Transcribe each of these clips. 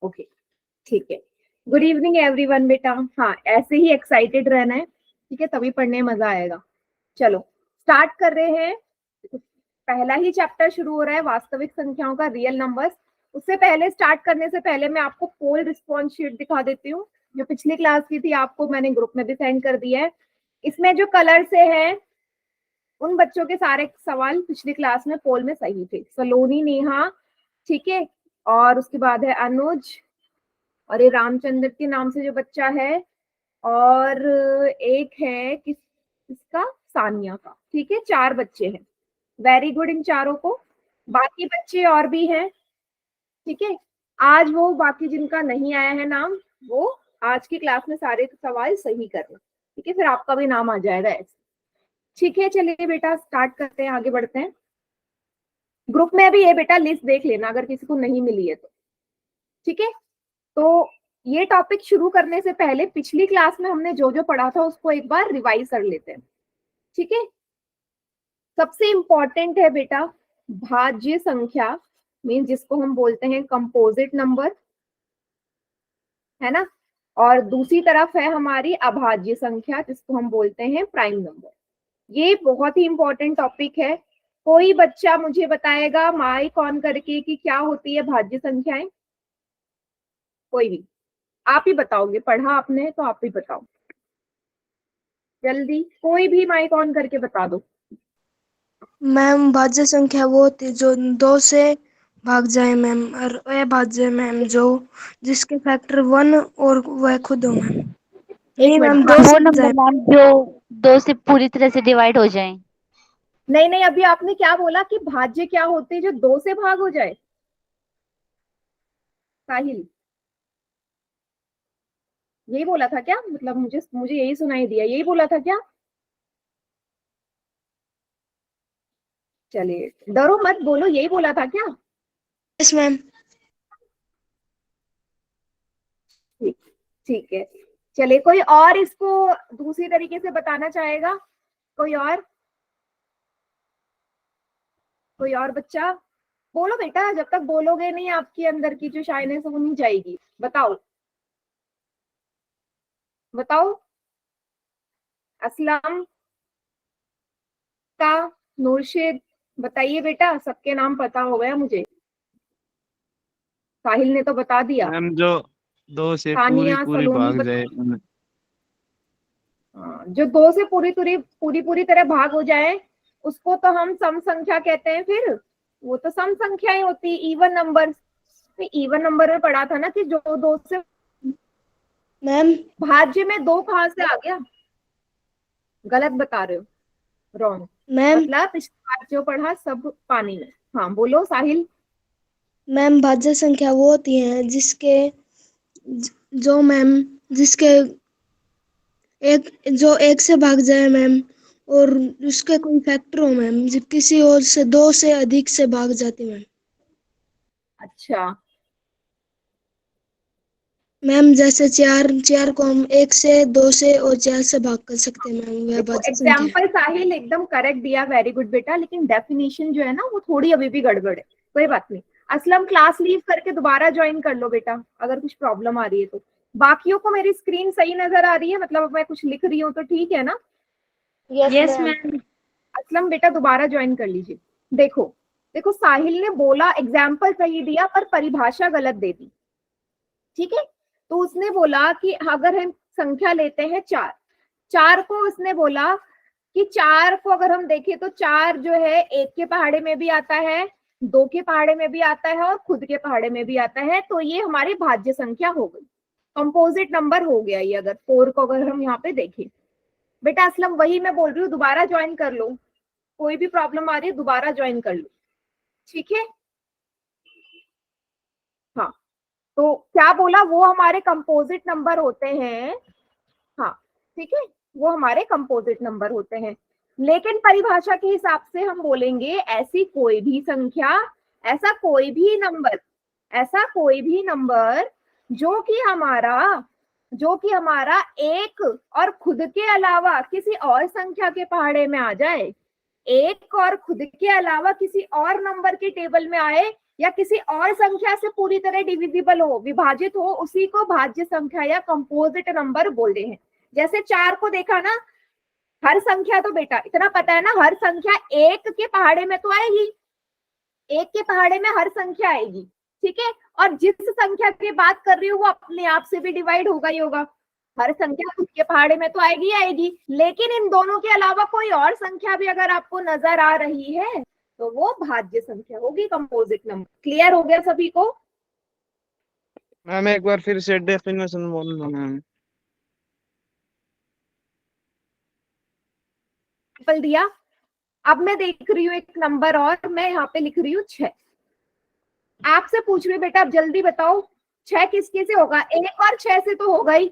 Okay, ठीक है। Good evening everyone बेटा। हाँ, ऐसे ही एक्साइटेड रहना है, ठीक है, तभी पढ़ने में मजा आएगा। चलो स्टार्ट कर रहे हैं। पहला ही चैप्टर शुरू हो रहा है, वास्तविक संख्याओं का, रियल नंबर्स। उससे पहले, स्टार्ट करने से पहले मैं आपको पोल रिस्पॉन्स शीट दिखा देती हूँ, जो पिछली क्लास की थी, आपको मैंने ग्रुप में भी सेंड कर दिया है। इसमें जो कलर से है उन बच्चों के सारे सवाल पिछली क्लास में पोल में सही थे। सलोनी, नेहा, ठीक है, और उसके बाद है अनुज, और ये रामचंद्र के नाम से जो बच्चा है, और एक है किसका, सानिया का, ठीक है। 4 बच्चे हैं, वेरी गुड इन चारों को। बाकी बच्चे और भी हैं, ठीक है। आज वो बाकी जिनका नहीं आया है नाम, वो आज की क्लास में सारे सवाल सही कर रहे, ठीक है, फिर आपका भी नाम आ जाएगा ऐसे, ठीक है। चलिए बेटा स्टार्ट करते हैं, आगे बढ़ते हैं। ग्रुप में भी ये बेटा लिस्ट देख लेना अगर किसी को नहीं मिली है तो, ठीक है। तो ये टॉपिक शुरू करने से पहले पिछली क्लास में हमने जो जो पढ़ा था उसको एक बार रिवाइज कर लेते हैं, ठीक है। सबसे इंपॉर्टेंट है बेटा भाज्य संख्या, मीन जिसको हम बोलते हैं कंपोजिट नंबर, है ना। और दूसरी तरफ है हमारी अभाज्य संख्या, जिसको हम बोलते हैं प्राइम नंबर। ये बहुत ही इंपॉर्टेंट टॉपिक है। कोई बच्चा मुझे बताएगा माइक ऑन करके कि क्या होती है भाज्य संख्याएं? कोई भी, आप ही बताओगे, पढ़ा आपने तो आप ही बताओ जल्दी, कोई भी माइक ऑन करके बता दो। मैम भाज्य संख्या वो होती है जो 2 से भाग जाए मैम, और अभाज्य मैम जो जिसके फैक्टर 1 और वह खुद हो मैम। एक नहीं मिनट, मैम, हाँ, 2 वो से नंबर जाए। मैम जो 2 से पूरी तरह से डिवाइड हो जाए। नहीं नहीं, अभी आपने क्या बोला कि भाज्य क्या होते हैं जो 2 से भाग हो जाए? साहिल, यही बोला था क्या? मतलब मुझे मुझे यही सुनाई दिया, यही बोला था क्या? चलिए डरो मत, बोलो, यही बोला था क्या? Yes ma'am. ठीक, ठीक है। चलिए, कोई और इसको दूसरी तरीके से बताना चाहेगा? कोई और, कोई और बच्चा बोलो बेटा, जब तक बोलोगे नहीं आपके अंदर की जो शाइनेस है वो नहीं जाएगी। बताओ बताओ, असलम का, नूरशेद, बताइए बेटा, सबके नाम पता हो गया मुझे। साहिल ने तो बता दिया। मैम जो 2 से पूरी तानिया, पूरी सलोनी भाग जाए हाँ, जो 2 से पूरी तरह भाग हो जाए उसको तो हम सम संख्या कहते हैं। फिर वो तो सम संख्याएं होती, इवन नंबर। इवन नंबर में पढ़ा था ना कि जो 2 से मैम भाज्य में 2 कहां से आ गया? गलत बता रहे हो, रॉन्ग। मैम मतलब पिछली बार जो पढ़ा सब पानी में। हाँ बोलो साहिल। मैम भाज्य संख्या वो होती है जिसके जो मैम जिसके एक जो 1 से भाग जाए मैम, और उसके कोई फैक्टर हो मैम, किसी और से 2 से अधिक से भाग जाती मैम। अच्छा, मैम जैसे चार चार को हम 1 से 2 से और 4 से भाग कर सकते हैं मैम, वह देखो भाज्य संख्या है। एग्जाम्पल साहिल एकदम करेक्ट दिया, वेरी गुड बेटा, लेकिन डेफिनेशन जो है ना वो थोड़ी अभी भी गड़बड़ है। कोई बात नहीं, असलम क्लास लीव करके दोबारा ज्वाइन कर लो बेटा, अगर कुछ प्रॉब्लम आ रही है तो। बाकियों को मेरी स्क्रीन सही नजर आ रही है? मतलब मैं कुछ लिख रही हूँ तो ठीक है ना? Yes ma'am. असलम बेटा दोबारा ज्वाइन कर लीजिए। देखो देखो, साहिल ने बोला एग्जाम्पल सही दिया पर परिभाषा गलत दे दी, ठीक है। तो उसने बोला कि अगर हम संख्या लेते हैं 4, 4 को उसने बोला कि 4 को अगर हम देखें तो 4 जो है 1 के पहाड़े में भी आता है, 2 के पहाड़े में भी आता है और खुद के पहाड़े में भी आता है। तो ये हमारी भाज्य संख्या हो गई, कंपोजिट नंबर हो गया ये, अगर 4 को अगर हम यहाँ पे देखें। बेटा असलम वही मैं बोल रही हूँ, दोबारा ज्वाइन कर लो, कोई भी प्रॉब्लम आ रही है दोबारा ज्वाइन कर लो, ठीक है। हाँ, तो क्या बोला, वो हमारे कंपोजिट नंबर होते हैं। हाँ, ठीक है, वो हमारे कंपोजिट नंबर होते हैं। लेकिन परिभाषा के हिसाब से हम बोलेंगे ऐसी कोई भी संख्या, ऐसा कोई भी नंबर, ऐसा कोई भी नंबर जो कि हमारा एक और खुद के अलावा किसी और संख्या के पहाड़े में आ जाए, एक और खुद के अलावा किसी और नंबर के टेबल में आए, या किसी और संख्या से पूरी तरह डिविजिबल हो, विभाजित हो, उसी को भाज्य संख्या या कंपोजिट नंबर बोलते हैं। जैसे 4 को देखा ना, हर संख्या तो बेटा इतना पता है ना, हर संख्या एक के पहाड़े में तो आएगी, एक के पहाड़े में हर संख्या आएगी, ठीक है। और जिस संख्या की बात कर रही हूँ वो अपने आप से भी डिवाइड होगा ही होगा, हर संख्या खुद के पहाड़े में तो आएगी आएगी। लेकिन इन दोनों के अलावा कोई और संख्या भी अगर आपको नजर आ रही है तो वो भाज्य संख्या होगी, कंपोजिट नंबर। क्लियर हो गया सभी को? मैम एक बार फिर से डेफिनेशन बोलना मैम। एग्जाम्पल दिया, अब मैं देख रही हूँ एक नंबर और मैं यहाँ पे लिख रही हूँ 6। आपसे पूछ रही हूँ बेटा आप जल्दी बताओ 6 किसके से होगा? 1 और 6 से तो होगा ही,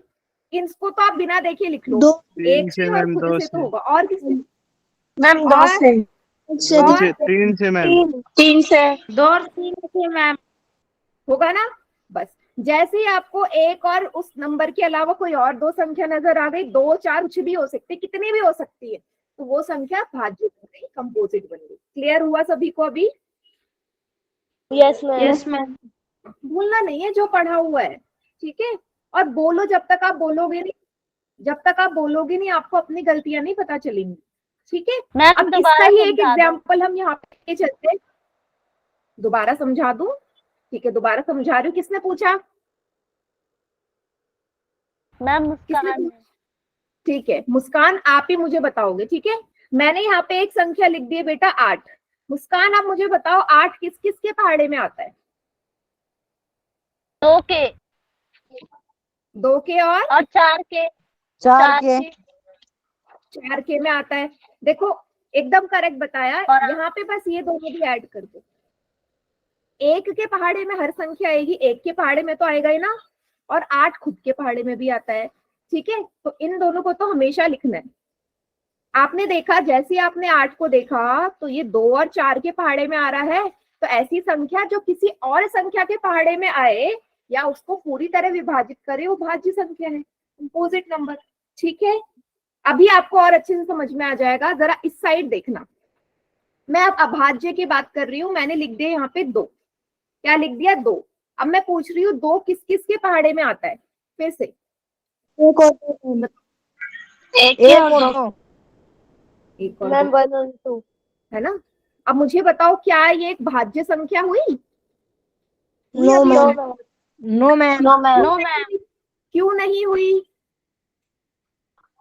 इसको तो आप बिना देखे लिख लो। 1 से और खुद से तो होगा, और किससे? मैम 2 से। और 3 से मैम। 3 से। 2 और 3 से मैम। होगा ना? बस जैसे ही आपको 1 और उस नंबर के अलावा कोई और 2 संख्या नजर आ गई, 2 4 कुछ भी हो सकती है, कितनी भी हो सकती है, तो वो संख्या भाज्य बन गई, कंपोजिट बन गई। क्लियर हुआ सभी को अभी? Yes ma'am. भूलना नहीं है जो पढ़ा हुआ है, ठीक है। और बोलो, जब तक आप बोलोगे नहीं, जब तक आप बोलोगे नहीं आपको अपनी गलतियां नहीं पता चलेंगी, ठीक है। मैम अब इसका दोबारा ही एक समझा दो। एग्जाम्पल हम यहाँ पे चलते हैं। दोबारा समझा दूं? ठीक है, दोबारा समझा रही हूँ। किसने पूछा? मैम किसने मुस्कान। पूछा? ठीक है मुस्कान, आप ही मुझे बताओगे, ठीक है। मैंने यहाँ पे एक संख्या लिख दी है बेटा 8। मुस्कान आप मुझे बताओ 8 किस किस के पहाड़े में आता है? 2 के 2 के और 4 के। 4 के। 4 के में आता है। देखो एकदम करेक्ट बताया, और- यहाँ पे बस ये दोनों भी ऐड कर दो। 1 के पहाड़े में हर संख्या आएगी, 1 के पहाड़े में तो आएगा ही ना, और 8 खुद के पहाड़े में भी आता है, ठीक है। तो इन दोनों को तो हमेशा लिखना है। आपने देखा, जैसे ही आपने 8 को देखा तो ये 2 और 4 के पहाड़े में आ रहा है, तो ऐसी संख्या जो किसी और संख्या के पहाड़े में आए या उसको पूरी तरह विभाजित करे वो भाज्य संख्या है, कंपोजिट नंबर, ठीक है। अभी आपको और अच्छे से समझ में आ जाएगा। जरा इस साइड देखना, मैं अब अभाज्य की बात कर रही हूँ। मैंने लिख दिया यहाँ पे 2। क्या लिख दिया? 2। अब मैं पूछ रही हूँ 2 किस किस के पहाड़े में आता है? फिर से 1 और 2 1 और 2 एक और मैम 2, 1 और 2 है ना। अब मुझे बताओ क्या ये एक भाज्य संख्या हुई? No ma'am. No ma'am. No ma'am. No ma'am. क्यों नहीं हुई?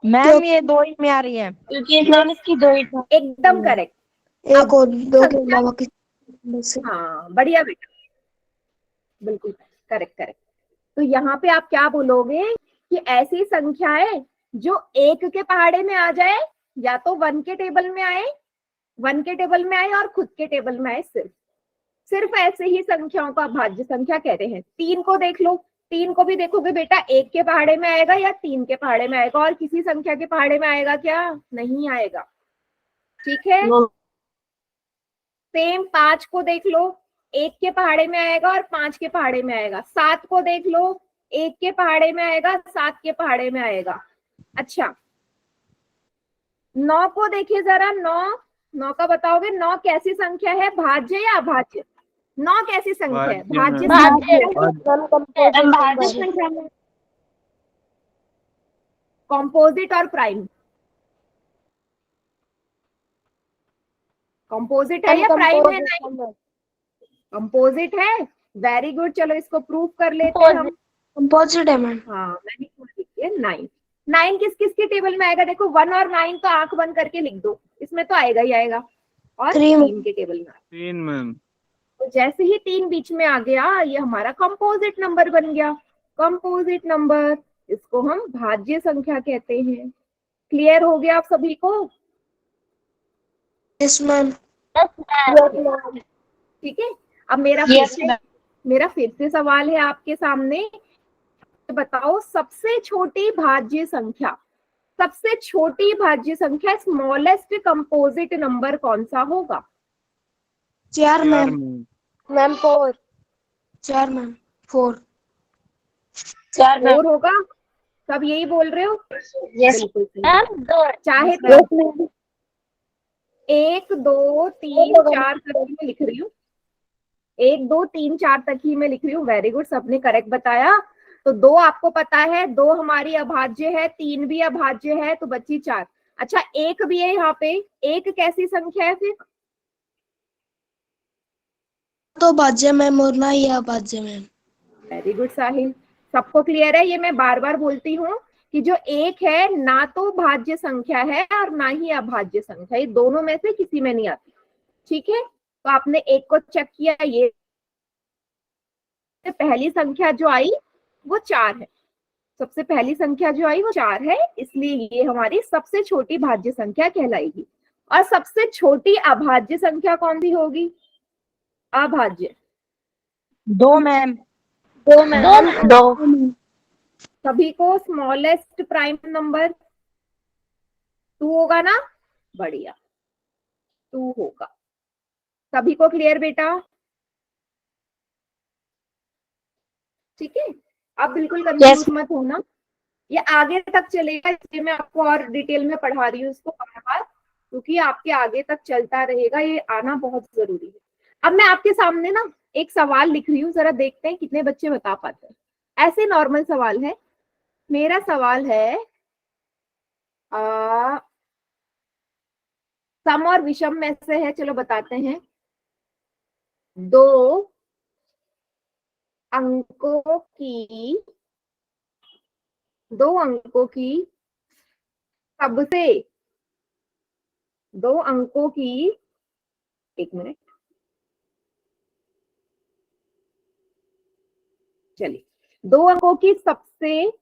मैम ये 2 ही में आ रही है क्योंकि मैम इसकी 2 ही था। एकदम करेक्ट। 1 और 2 के अलावा किसी से। हाँ बढ़िया बेटा, बिल्कुल करेक्ट करेक्ट। तो यहाँ पे आप क्या बोलोगे कि ऐसी संख्याएं जो 1 के पहाड़े में आ जाए, या तो 1 के टेबल में आए, 1 के टेबल में आए और खुद के टेबल में आए, सिर्फ ऐसे ही संख्याओं को भाज्य संख्या कहते हैं। 3 को देख लो, 3 को भी देखोगे बेटा 1 के पहाड़े में आएगा या 3 के पहाड़े में आएगा, और किसी संख्या के पहाड़े में आएगा क्या? नहीं आएगा, ठीक है। सेम 5 को देख लो, 1 के पहाड़े में आएगा और 5 के पहाड़े में आएगा। 7 को देख लो, 1 के पहाड़े में आएगा, 7 के पहाड़े में आएगा। अच्छा 9 को देखिए जरा, 9 का बताओगे 9 कैसी संख्या है, भाज्य या अभाज्य? 9 कैसी संख्या है? भाज्य संख्या है, कंपोजिट और प्राइम? कंपोजिट है या प्राइम है? नहीं कंपोजिट है। वेरी गुड, चलो इसको प्रूव कर लेते हैं हम। कंपोजिट है मैम। हाँ मैंने 9 9 किस किस के टेबल में आएगा? देखो 1 और 9 तो आंख बंद करके लिख दो, इसमें तो आएगा ही आएगा। और 3 के टेबल में 3 मैम। तो जैसे ही 3 बीच में आ गया, ये हमारा कंपोजिट नंबर बन गया। कंपोजिट नंबर, इसको हम भाज्य संख्या कहते हैं। क्लियर हो गया आप सभी को? Yes ma'am. ठीक है। अब मेरा फिर से सवाल है आपके सामने, बताओ सबसे छोटी भाज्य संख्या, सबसे छोटी भाज्य संख्या, स्मॉलेस्ट कंपोजिट नंबर कौन सा होगा? 4 मैम। मैम 4। 4 मैम। 4 4 होगा? सब यही बोल रहे हो? बिल्कुल सही। मैम 2 चाहे तो 1 2 3 4 करके मैं लिख रही हूँ। 1 2 3 4 तक ही मैं लिख रही हूँ। वेरी गुड, सबने करेक्ट बताया। तो 2 आपको पता है, 2 हमारी अभाज्य है, 3 भी अभाज्य है, तो बची 4। अच्छा 1 भी है यहाँ पे। 1 कैसी संख्या है फिर? तो भाज्य मैम और ना ही अभाज्य मैम। वेरी गुड साहिल, सबको क्लियर है? ये मैं बार बार बोलती हूँ कि जो 1 है ना तो भाज्य संख्या है और ना ही अभाज्य संख्या, ये दोनों में से किसी में नहीं आती। ठीक है, तो आपने 1 को चेक किया, ये पहली संख्या जो आई वो 4 है। सबसे पहली संख्या जो आई वो 4 है, इसलिए ये हमारी सबसे छोटी भाज्य संख्या कहलाएगी। और सबसे छोटी अभाज्य संख्या कौन सी होगी? अभाज्य 2 मैम। 2 सभी को स्मॉलेस्ट प्राइम नंबर 2 होगा ना? बढ़िया, 2 होगा। सभी को क्लियर बेटा? ठीक है, आप बिल्कुल कंफ्यूज मत होना, ये आगे तक चलेगा, इसलिए मैं आपको और डिटेल में पढ़ा रही हूँ इसको बार बार, क्योंकि आपके आगे तक चलता रहेगा, ये आना बहुत जरूरी है। अब मैं आपके सामने ना एक सवाल लिख रही हूँ, जरा देखते हैं कितने बच्चे बता पाते हैं। ऐसे नॉर्मल सवाल है, मेरा सवाल है सम और विषम में से है, चलो बताते हैं। 2 अंकों की 2 अंकों की सबसे 2 अंकों की, एक मिनट, चलिए, 2 अंकों की सबसे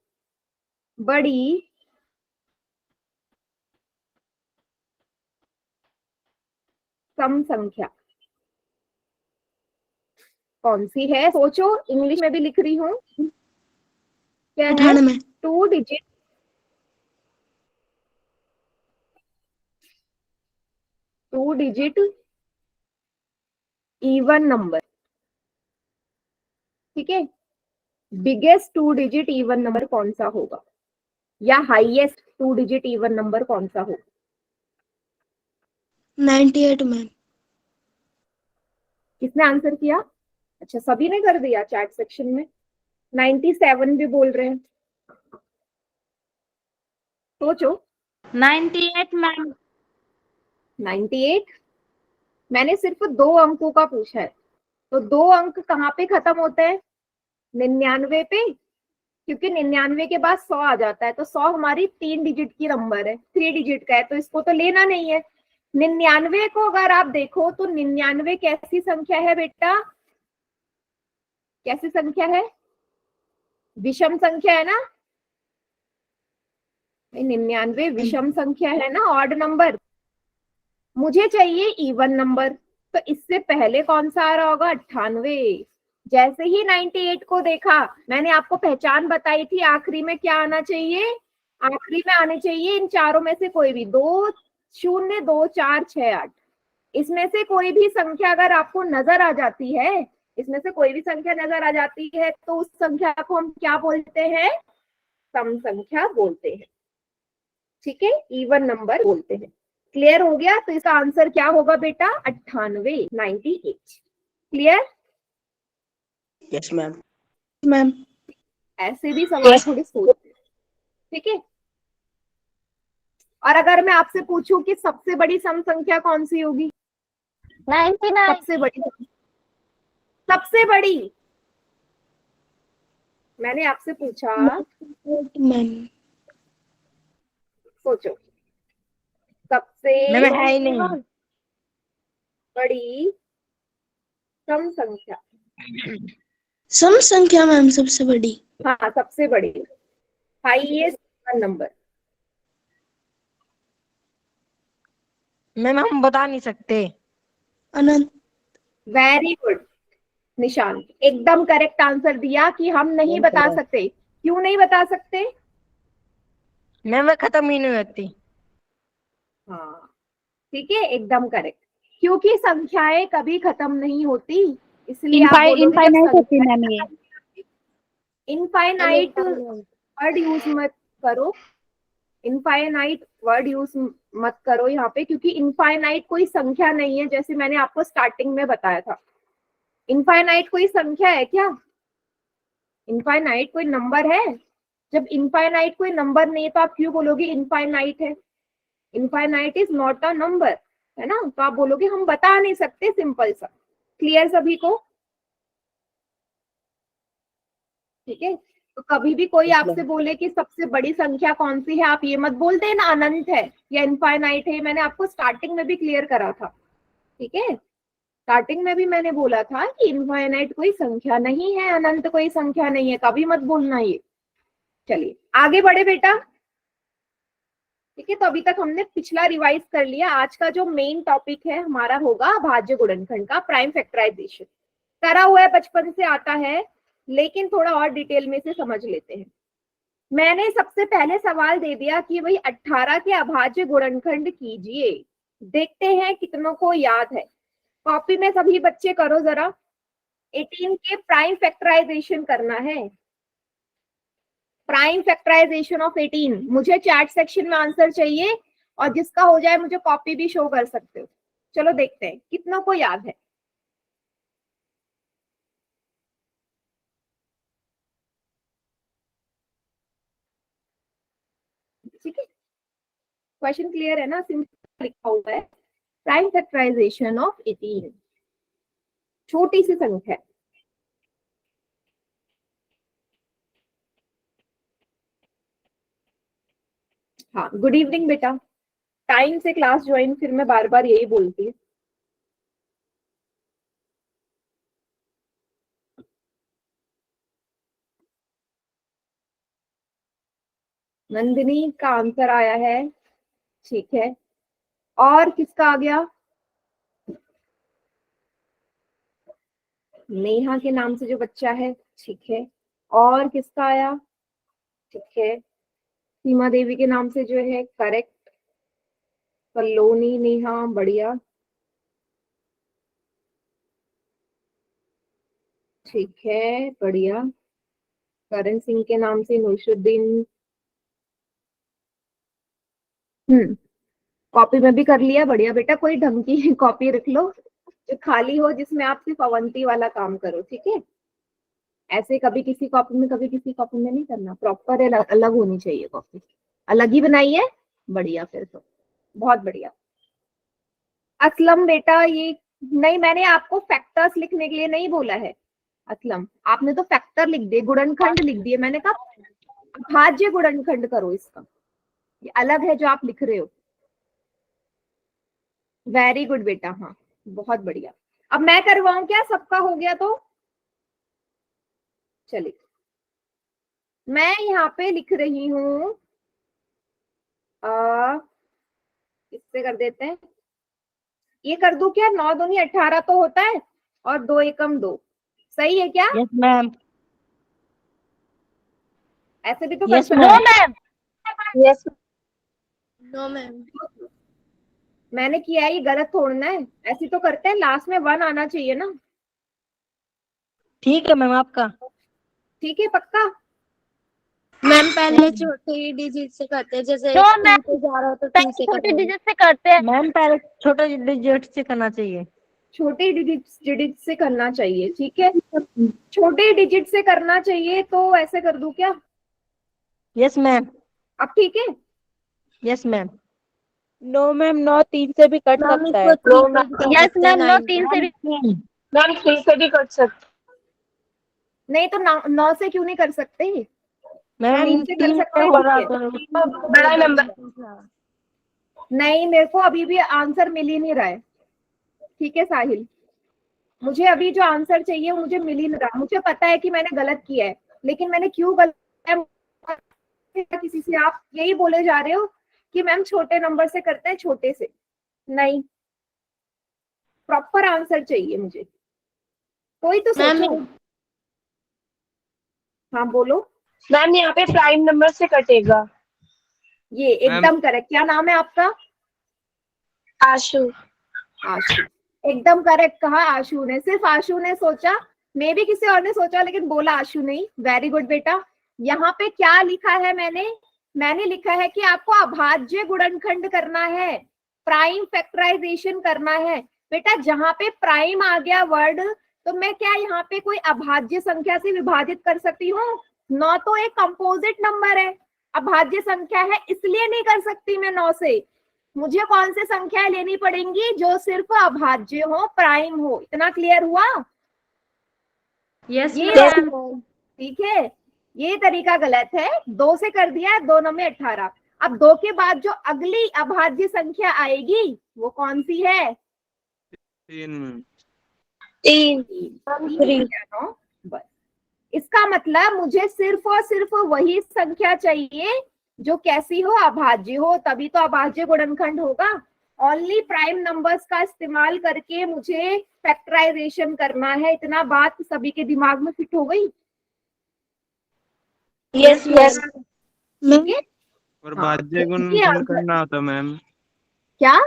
बड़ी सम संख्या कौन सी है? सोचो, इंग्लिश में भी लिख रही हूँ। क्या है? 98। 2 डिजिट इवन नंबर। ठीक है, बिगेस्ट 2 डिजिट इवन नंबर कौन सा होगा, या हाईएस्ट 2 डिजिट इवन नंबर कौन सा होगा? 98 मैम। किसने आंसर किया? अच्छा, सभी ने कर दिया चैट सेक्शन में। 97 भी बोल रहे हैं। सोचो। 98 मैम। 98, मैंने सिर्फ 2 अंकों का पूछा है, तो 2 अंक कहाँ पे खत्म होते हैं? 99 पे, क्योंकि 99 के बाद 100 आ जाता है, तो 100 हमारी 3 डिजिट की नंबर है, 3 डिजिट का है, तो इसको तो लेना नहीं है। 99 को अगर आप देखो तो 99 कैसी संख्या है बेटा? कैसी संख्या है? विषम संख्या है ना? 99 विषम संख्या है ना, ऑड नंबर। मुझे चाहिए इवन नंबर, तो इससे पहले कौन सा आ रहा होगा? 98। जैसे ही 98 को देखा, मैंने आपको पहचान बताई थी, आखिरी में क्या आना चाहिए? आखिरी में आने चाहिए इन चारों में से कोई भी 2 0 2 4 6 8, इसमें से कोई भी संख्या अगर आपको नजर आ जाती है, इसमें से कोई भी संख्या नजर आ जाती है, तो उस संख्या को हम क्या बोलते हैं? सम संख्या बोलते हैं। ठीक है, इवन नंबर बोलते हैं। क्लियर हो गया? तो इसका आंसर क्या होगा बेटा? 98, 98। क्लियर? Yes ma'am. मैम। ऐसे भी सवाल थोड़े सोचते हैं। ठीक है, और अगर मैं आपसे पूछूं कि सबसे बड़ी सम संख्या कौन सी होगी? 99 सबसे बड़ी, सबसे बड़ी, मैंने आपसे पूछा, मैम। सोचो, सबसे मैम है ही नहीं। बड़ी सम संख्या। सम संख्या मैम सबसे बड़ी। हाँ, सबसे बड़ी, हाईएस्ट नंबर। मैम हम बता नहीं सकते। अनंत। वेरी गुड निशांत, एकदम करेक्ट आंसर दिया कि हम नहीं बता सकते। क्यों नहीं बता सकते? मैम वो खत्म ही नहीं होती। हाँ, ठीक है, एकदम करेक्ट, क्योंकि संख्याएं कभी खत्म नहीं होती, इसलिए आप इनफाइनाइट होती है मैम ये। इनफाइनाइट वर्ड यूज मत करो, इनफाइनाइट वर्ड यूज मत करो यहाँ पे, क्योंकि इनफाइनाइट कोई संख्या नहीं है, जैसे मैंने आपको स्टार्टिंग में बताया था। इनफाइनाइट कोई संख्या है क्या? इनफाइनाइट कोई नंबर है? जब इनफाइनाइट कोई नंबर नहीं है तो आप क्यों बोलोगे इनफाइनाइट है? Infinite is not a number, है ना? तो आप बोलोगे हम बता नहीं सकते, सिंपल सा। क्लियर सभी को? ठीक है। तो कभी भी कोई आपसे बोले कि सबसे बड़ी संख्या कौन सी है, आप ये मत बोल देना अनंत है या इनफाइनाइट है। मैंने आपको स्टार्टिंग में भी क्लियर करा था, ठीक है? स्टार्टिंग में भी मैंने बोला था कि इनफाइनाइट कोई संख्या नहीं है, अनंत कोई संख्या नहीं है, कभी मत बोलना ये। चलिए आगे बढ़े बेटा। ठीक है, तो अभी तक हमने पिछला रिवाइज कर लिया। आज का जो मेन टॉपिक है हमारा होगा भाज्य गुणनखंड का प्राइम फैक्टराइजेशन। करा हुआ है, बचपन से आता है, लेकिन थोड़ा और डिटेल में से समझ लेते हैं। मैंने सबसे पहले सवाल दे दिया कि भाई 18 के अभाज्य गुणनखंड कीजिए। देखते हैं कितनों को याद है। कॉपी में सभी बच्चे करो जरा। 18 के प्राइम फैक्टराइजेशन करना है। Prime factorisation of 18। मुझे चैट सेक्शन में आंसर चाहिए, और जिसका हो जाए मुझे कॉपी भी शो कर सकते हो। चलो देखते हैं कितनों को याद है। ठीक है, क्वेश्चन क्लियर है ना? सिंपल लिखा हुआ है प्राइम फैक्टराइजेशन ऑफ 18। छोटी सी संख्या। हाँ, गुड इवनिंग बेटा। टाइम से क्लास ज्वाइन, फिर मैं बार बार यही बोलती हूँ। नंदिनी का आंसर आया है, ठीक है। और किसका आ गया? नेहा के नाम से जो बच्चा है, ठीक है। और किसका आया? ठीक है, सीमा देवी के नाम से जो है, करेक्ट। कलोनी नेहा, बढ़िया, ठीक है, बढ़िया। करण सिंह के नाम से नौशुद्दीन। कॉपी में भी कर लिया, बढ़िया बेटा। कोई ढंग की कॉपी रख लो जो खाली हो, जिसमें आप सिर्फ अवंती वाला काम करो, ठीक है? ऐसे कभी किसी कॉपी में कभी किसी कॉपी में नहीं करना, प्रॉपर अलग होनी चाहिए कॉपी। अलग ही बनाई है, बढ़िया, फिर तो बहुत बढ़िया। असलम बेटा, ये नहीं, मैंने आपको फैक्टर्स लिखने के लिए नहीं बोला है असलम। आपने तो फैक्टर लिख दिए, गुणनखंड लिख दिए। मैंने कहा अभाज्य गुणनखंड करो इसका, ये अलग है जो आप लिख रहे हो। वेरी गुड बेटा, हाँ बहुत बढ़िया। अब मैं करवाऊं क्या? सबका हो गया तो चलिए, मैं यहाँ पे लिख रही हूँ, इससे कर देते हैं। ये कर दूं क्या? 9 दूनी 18 तो होता है, और 2 एकम 2, सही है क्या? Yes ma'am. ऐसे भी तो कर यस सकते मैम। हैं। Yes no ma'am. मैंने किया है, ये गलत थोड़ना है। ऐसे तो करते हैं, लास्ट में 1 आना चाहिए ना। ठीक है मैम आपका। ठीक है, पक्का? मैम पहले छोटे डिजिट से करते हैं, जैसे नो 2 मैम, पे जा रहा हो तो 2 से छोटे करेंगे। डिजिट से करते हैं। मैम पहले छोटे डिजिट से करना चाहिए। छोटे डिजिट से करना चाहिए, ठीक है। छोटे डिजिट से करना चाहिए, तो ऐसे कर दूं क्या? Yes ma'am. अब ठीक है? Yes ma'am. नो मैम, 9 3 से भी कट मैम सकता इसको है। 3 पे भी कर यस सकते हैं, मैम, 9 9 3 से भी। मैम 3 से भी कट सकता नहीं तो 9 से क्यों नहीं कर सकते? मैम 3 से कर 3 सकते हैं, बड़ा ठीक है। करो। बड़ा नंबर। नहीं, मेरे को अभी भी आंसर मिल ही नहीं रहा है, ठीक है साहिल। मुझे अभी जो आंसर चाहिए मुझे मिल ही नहीं रहा। मुझे पता है कि मैंने गलत किया है, लेकिन मैंने क्यों गलत किया? किसी से आप यही बोले जा रहे हो कि मैम छोटे नंबर से करते हैं, छोटे से नहीं। प्रॉपर आंसर चाहिए मुझे, कोई तो मैम सोचो। हाँ बोलो। मैम यहाँ पे प्राइम नंबर से कटेगा। ये एकदम करेक्ट। क्या नाम है आपका? आशु। आशु, एकदम करेक्ट कहा आशु ने। सिर्फ आशु ने सोचा, मे भी किसी और ने सोचा, लेकिन बोला आशु नहीं। वेरी गुड बेटा। यहाँ पे क्या लिखा है? मैंने लिखा है कि आपको अभाज्य गुणनखंड करना है, प्राइम फैक्टराइजेशन करना है। बेटा जहां पे प्राइम आ गया वर्ड, तो मैं क्या यहाँ पे कोई अभाज्य संख्या से विभाजित कर सकती हूँ? 9 तो एक कंपोजिट नंबर है, अभाज्य संख्या है, इसलिए नहीं कर सकती मैं 9 से। मुझे कौन सी संख्या लेनी पड़ेंगी? जो सिर्फ अभाज्य हो, प्राइम हो। इतना क्लियर हुआ? यस ये मैम। ठीक है, ये तरीका गलत है। 2 से कर दिया, 2 9 में 18। अब 2 के बाद जो अगली अभाज्य संख्या आएगी वो कौन सी है? 3 मैम। 3 3 बस। इसका मतलब मुझे सिर्फ और सिर्फ वही संख्या चाहिए जो कैसी हो? अभाज्य हो, तभी तो अभाज्य गुणनखंड होगा। ओनली प्राइम नंबर्स का इस्तेमाल करके मुझे फैक्टराइजेशन करना है। इतना बात सभी के दिमाग में फिट हो गई? यस यस ठीक है। और हाँ, भाज्य ये गुणनखंड आंसर करना होता मैम। क्या?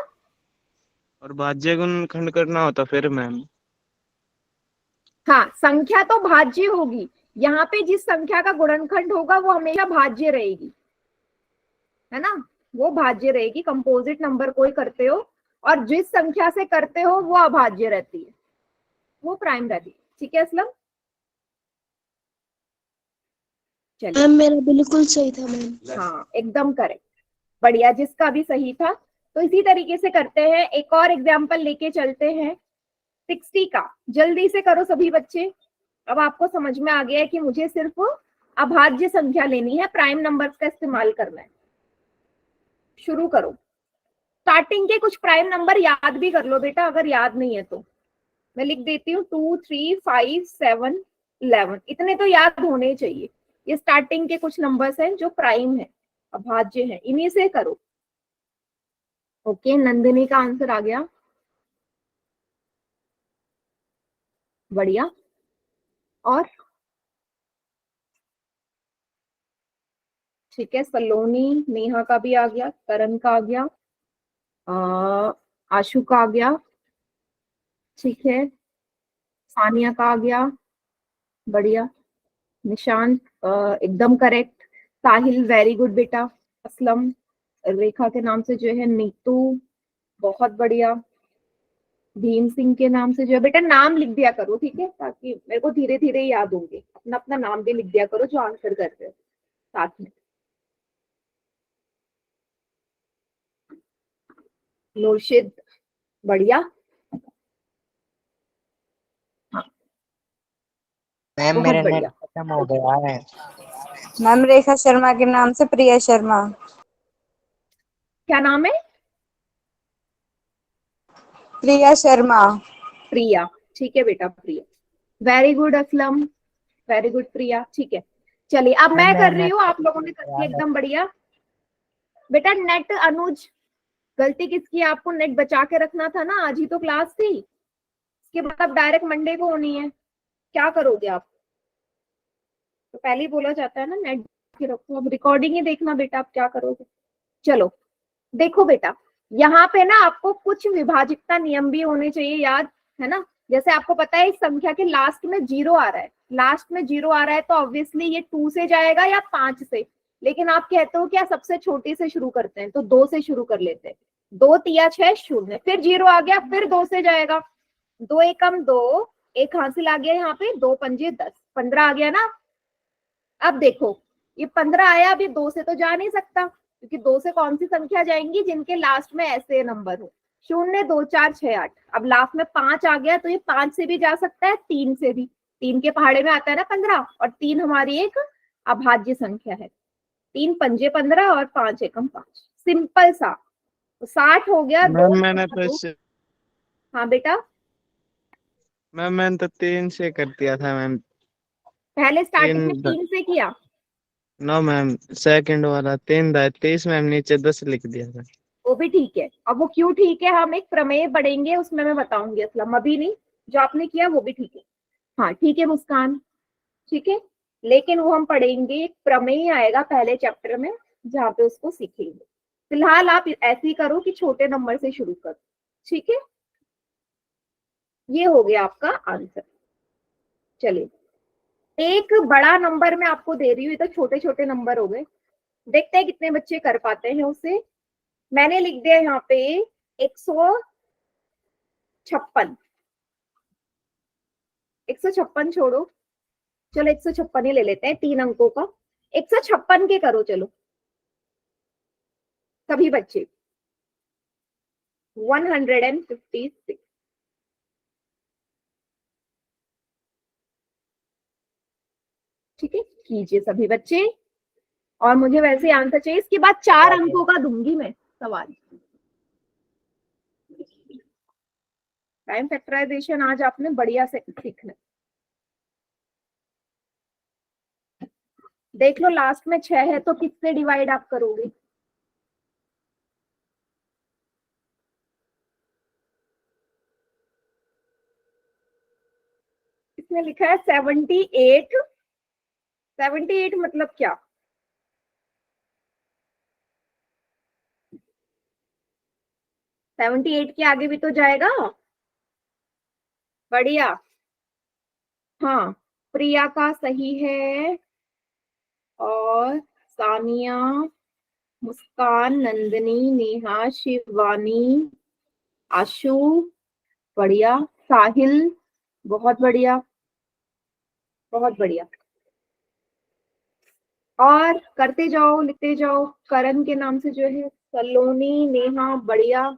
और भाज्य गुणनखंड करना होता फिर मैम। हाँ, संख्या तो भाज्य होगी। यहाँ पे जिस संख्या का गुणनखंड होगा वो हमेशा भाज्य रहेगी, है ना? वो भाज्य रहेगी। कंपोजिट नंबर कोई करते हो और जिस संख्या से करते हो वो अभाज्य रहती है, वो प्राइम रहती है। ठीक है असलम? चलिए, मैम मेरा बिल्कुल सही था मैम। हाँ एकदम करेक्ट, बढ़िया, जिसका भी सही था। तो इसी तरीके से करते हैं। एक और एग्जाम्पल लेके चलते हैं 60 का। जल्दी से करो सभी बच्चे। अब आपको समझ में आ गया है कि मुझे सिर्फ अभाज्य संख्या लेनी है, प्राइम नंबर्स का इस्तेमाल करना है। शुरू करो। स्टार्टिंग के कुछ प्राइम नंबर याद भी कर लो बेटा, अगर याद नहीं है तो। मैं लिख देती हूँ 2 3 5 7 11, इतने तो याद होने चाहिए। ये स्टार्टिंग के कुछ नंबर्स हैं जो प्राइम है, अभाज्य है, इन्हीं से करो। ओके, नंदिनी का आंसर आ गया, बढ़िया। और ठीक है, सलोनी, नेहा का भी आ गया, करण का आ गया, आशु का आ गया, ठीक है, सानिया का आ गया, बढ़िया। निशांत एकदम करेक्ट। साहिल वेरी गुड बेटा। असलम, रेखा के नाम से जो है नीतू, बहुत बढ़िया। भीम सिंह के नाम से जो है, बेटा नाम लिख दिया करो, ठीक है, ताकि मेरे को धीरे धीरे याद होंगे। अपना अपना नाम भी लिख दिया करो जो आंसर कर रहे हो साथ में। मुर्शिद, बढ़िया। हाँ, मैम बहुत मेरा नेट बढ़िया। खत्म हो गया है। मैम रेखा शर्मा के नाम से प्रिया शर्मा। क्या नाम है? प्रिया शर्मा। प्रिया, ठीक है बेटा, Priya. Very good Aslam, very good Priya, ठीक है। चलिए अब मैम मैं मेरा कर रही नेट हूँ, आप लोगों ने कर दिया, एकदम बढ़िया। बेटा नेट, अनुज, गलती किसकी है? आपको नेट बचा के रखना था ना, आज ही तो क्लास थी। इसके बाद अब डायरेक्ट मंडे को होनी है, क्या करोगे आप? तो पहले ही बोला जाता है ना नेट के रखो। अब रिकॉर्डिंग ही देखना बेटा, आप क्या करोगे। चलो देखो बेटा, यहाँ पे ना आपको कुछ विभाजिकता नियम भी होने चाहिए याद, है ना? जैसे आपको पता है इस संख्या के लास्ट में 0 आ रहा है, लास्ट में 0 आ रहा है तो ऑब्वियसली ये 2 से जाएगा या 5 से। लेकिन आप कहते हो क्या सबसे छोटी से शुरू करते हैं, तो 2 से शुरू कर लेते हैं। 2 तिया 6 0, फिर 0 आ गया, फिर 2 से जाएगा। 2 एकम 2, एक हासिल आ गया यहाँ पे, 2 पंजे 10, 15 आ गया ना। अब देखो ये 15 आया, अभी 2 से तो जा नहीं सकता, क्योंकि 2 से कौन सी संख्या जाएंगी? जिनके लास्ट में ऐसे नंबर हो, 0 2 4 6 8। अब लास्ट में 5 आ गया तो ये 5 से भी जा सकता है, 3 से भी। 3 के पहाड़े में आता है ना 15, और 3 हमारी एक अभाज्य संख्या है। 3 पंजे 15 और 5 एकम 5, सिंपल सा। तो 60 हो गया। मैम 2 मैंने तो हाँ बेटा, मैम मैंने तो 3 से कर दिया था मैम। पहले स्टार्टिंग में 3 3 से किया। नो मैम, सेकंड वाला 3 था, 23 मैम, नीचे 10 लिख दिया था। वो भी ठीक है। अब वो क्यों ठीक है, हम एक प्रमेय पढ़ेंगे उसमें मैं बताऊंगी असलम, अभी नहीं। जो आपने किया वो भी ठीक है। हाँ ठीक है मुस्कान, ठीक है, लेकिन वो हम पढ़ेंगे, एक प्रमेय आएगा पहले चैप्टर में जहाँ पे उसको सीखेंगे। फिलहाल आप ऐसे ही करो कि छोटे नंबर से शुरू करो, ठीक है। ये हो गया आपका आंसर। चलिए, एक बड़ा नंबर मैं आपको दे रही हूँ, ये तो छोटे छोटे नंबर हो गए। देखते हैं कितने बच्चे कर पाते हैं उसे। मैंने लिख दिया यहाँ पे 156। 156 छोड़ो, चलो 156 ही ले लेते हैं, 3 अंकों का। 156 के करो चलो सभी बच्चे। 156। ठीक है, कीजिए सभी बच्चे। और मुझे वैसे आंसर चाहिए, इसके बाद 4 अंकों का दूंगी मैं सवाल। टाइम फैक्टराइजेशन आज आपने बढ़िया से सीखना। देख लो लास्ट में 6 है तो किससे डिवाइड आप करोगे? इसमें लिखा है 78। 78 मतलब क्या? सेवेंटी एट के आगे भी तो जाएगा। बढ़िया। हाँ, प्रिया का सही है, और सानिया, मुस्कान, नंदिनी, नेहा, शिवानी, आशु, बढ़िया, साहिल, बहुत बढ़िया, बहुत बढ़िया। और करते जाओ, लिखते जाओ। करण के नाम से जो है, सलोनी, नेहा, बढ़िया।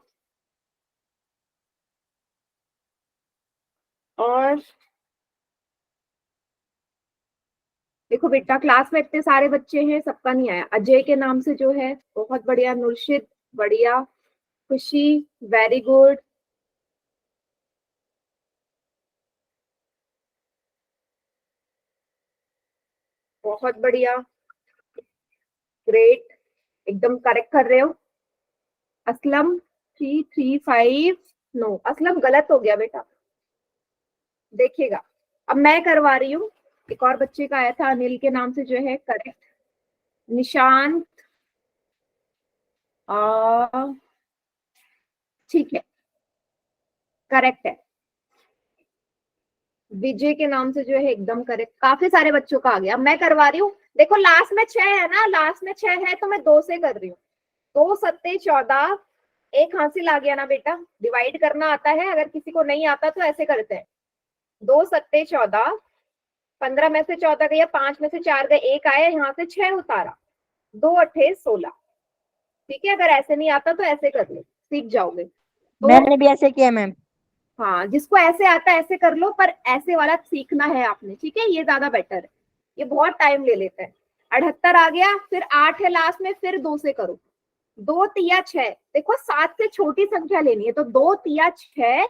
और देखो बेटा, क्लास में इतने सारे बच्चे हैं, सबका नहीं आया। अजय के नाम से जो है, बहुत बढ़िया। नुरशिद, बढ़िया। खुशी, वेरी गुड। बहुत बढ़िया, ग्रेट, एकदम करेक्ट कर रहे हो। असलम 335। नो, असलम गलत हो गया बेटा, देखिएगा। अब मैं करवा रही हूँ। एक और बच्चे का आया था, अनिल के नाम से जो है, करेक्ट। निशांत, ठीक है, करेक्ट है। विजय के नाम से जो है, एकदम करेक्ट। काफी सारे बच्चों का आ गया। अब मैं करवा रही हूँ। देखो लास्ट में 6 है ना, लास्ट में 6 है तो मैं 2 से कर रही हूँ। 2 सत्ते 14। एक हासिल आ गया ना बेटा, डिवाइड करना आता है। अगर किसी को नहीं आता तो ऐसे करते हैं, 2 सत्ते 14, 15 में से 14 गया, 5 में से 4 गए, 1 आया, यहाँ से 6 उतारा, 2 अट्ठे 16। ठीक है, अगर ऐसे नहीं आता तो ऐसे कर लो, सीख जाओगे। तो मैंने भी ऐसे किया मैम। हाँ, जिसको ऐसे आता है ऐसे कर लो, पर ऐसे वाला सीखना है आपने। ठीक है, ये ज्यादा बेटर है, ये बहुत टाइम ले लेता है। 78 आ गया, फिर 8 है लास्ट में, फिर 2 से करो। 2 तिया 6। देखो 7 से छोटी संख्या लेनी है, तो 2 तिया 6।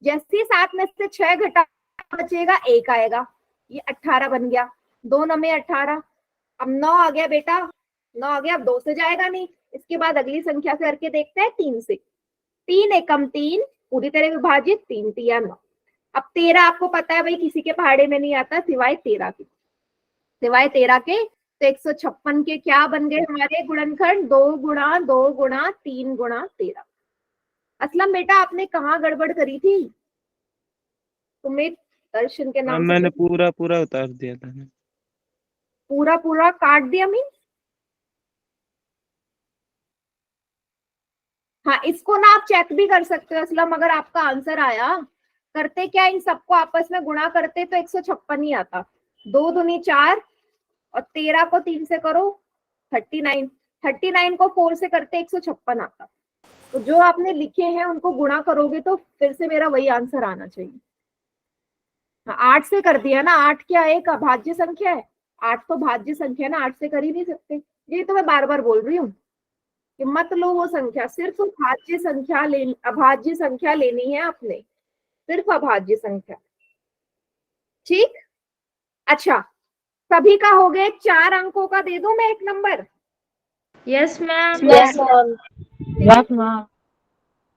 जैसे 7 में से 6 घटा बचेगा, 1 आएगा, ये 18 बन गया। 2 9 18। अब 9 आ गया बेटा, 9 आ गया। अब 2 से जाएगा नहीं, इसके बाद अगली संख्या से करके देखते हैं, 3 से। 3 एकम 3, पूरी तरह विभाजित, 3 तिया 9। अब 13 आपको पता है भाई, किसी के पहाड़े में नहीं आता सिवाय 13 के। सिवाय 13 के, तो 156 के क्या बन गए हमारे गुणनखंड? 2 गुणा 2 गुणा 3 गुणा 13। असलम बेटा, आपने कहाँ गड़बड़ करी थी? तुम्हें दर्शन के नाम से मैंने पूरा पूरा उतार दिया था। पूरा पूरा काट दिया मीन? हाँ, इसको ना आप चेक भी कर सकते हो असलम, अगर आपका आंसर आया। करते क्या, इन सबको आपस में गुणा करते तो 156 ही आता। 2 दूनी 4, और 13 को 3 से करो, 39। 39 को 4 से करते 156 आता। तो जो आपने लिखे हैं उनको गुणा करोगे तो फिर से मेरा वही आंसर आना चाहिए। हाँ, 8 से कर दिया ना। 8 क्या एक अभाज्य संख्या है? 8 तो भाज्य संख्या है ना, 8 से कर ही नहीं सकते। ये तो मैं बार बार बोल रही हूँ कि मत लो वो संख्या, सिर्फ भाज्य संख्या अभाज्य संख्या लेनी है आपने, सिर्फ अभाज्य संख्या। ठीक, अच्छा, सभी का हो गया। 4 अंकों का दे दूं मैं एक number? Yes ma'am. Yes ma'am.